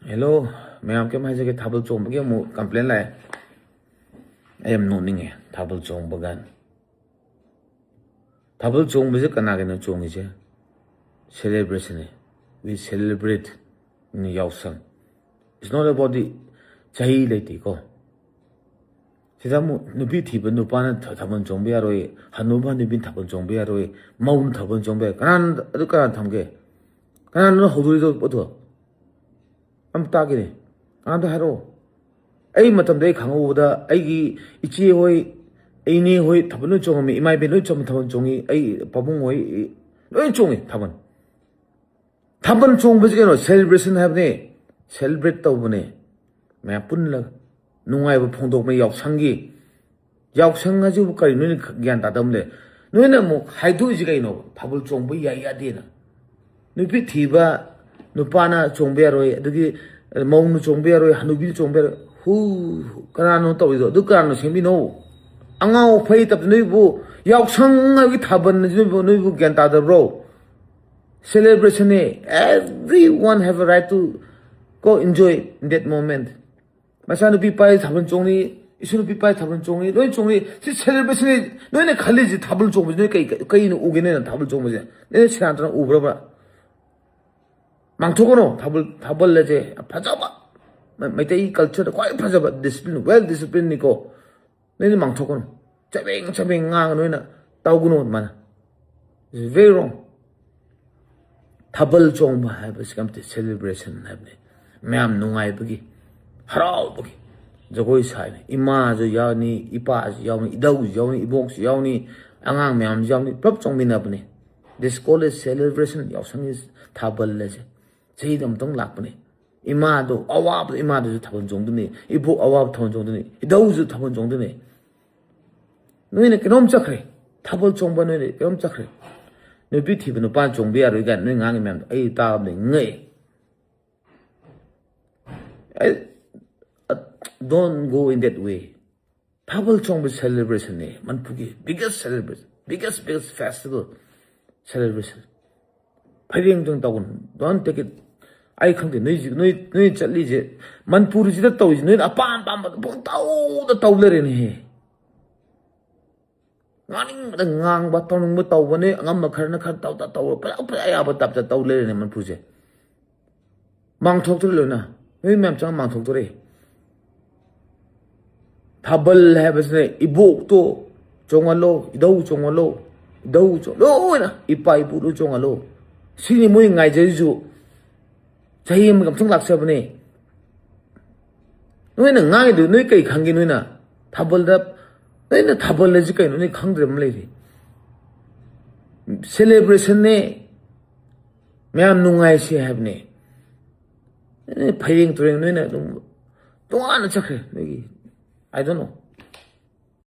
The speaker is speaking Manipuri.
Hello, मैम के माइजे के थाबल चोंब के मु कंप्लेन लाए आई एम नोटिंग है थाबल चोंब बगान थाबल चोंब बजे कना के न चोंगी जे celebration है we celebrate in yausang it's not about the chahi leiti ko sida mu nubi thiba nupana thabon chongbe yaroi hanuba nubi thabon chongbe yaroi maun thabon chongbe kanan adu kanan thamge kanan no hoduri do bodo am tagine ando haro ai matam dei khango da ai gi ichi hoi ai ni hoi thabon chongmi imai be no chom thabon chongi ai pabung hoi no chongi thabon thabon chong bजे no celebration have ne celebrate tawbne मैं पुनल नुंगाई ब फोंदोक में यावसंगी यावसंग अजु करि नुन ज्ञान तादमले नुन मु हाइदु जि गइनो थाबल चोंब या या देना नुपि थिबा नुपाना चोंबे रोय अदुगी मौनु चोंबे रोय हनुबि चोंबे हु कनानो तविदो दु कनानो सेमिनो अंगाव फै तब नुबु यावसंग अगि थाबन नुबु ज्ञान तादब्रो celebration everyone have a right to go enjoy in that moment Masa nupi pai thabon chongni isu nupi pai thabon chongni noi chongni si celebration noi ne khali ji thabon chong noi kai no ugene na thabon chong je ne siran tan ubra ba mangthokono thabol le je phajaba mai tai culture kwai phajaba discipline well discipline ni ko nei ni mangthokono chabeng nga noi na tawguno man is very wrong thabol chong ba ha ba sikam te celebration ha ne ma'am नुंगाई बगी हराव बगी जगोई साइने इमा जो यावनी इपा यावनी इदाउ यावनी इबोंग यावनी अंगांग मैम यावनी पप चोंगमिना बने दिस कॉल इज सेलिब्रेशन यावसंग इज थाबल लेजे सही दम तंग लापने इमा दो अवाब इमा दो थाबन चोंगदने इबो अवाब थाबन चोंगदने इदाउ जो थाबन चोंगदने नोइने केनोम चखरे थाबल चोंगबा नोइने केनोम चखरे नोबि थिबनो पा चोंबे यारोइ गान नोइ ngang मैम आई ताबने ngei don't go in that way. Thabal Chongba celebration ne Manpugi biggest celebration, biggest festival celebration. Pharing dong tawun don't take it. I khang de noi chatli je Manpur ji da taw ji noi apam pam bong taw da taw le re ne nganing da ngang ba taw nung ba taw ba ne ngam ma khar na khar taw ta taw pa ya ba tap ta taw le re ne Manpur je mang thok tu lo na noi mem chang mang thok tu re थाबल है बसने इबोक तो चोंगलो इदौ चोंगलो ना इपा इपुरु चोंगलो सिनि मोय ngaijaisu chahi am gamthang laksabne noi na ngai du noi kai khangi noi na thabal da noi na thabal le ji kai noi khangdre mle ri celebration ne myam nungai se have ne phairing turing noi na dum to an chakhe noi I don't know.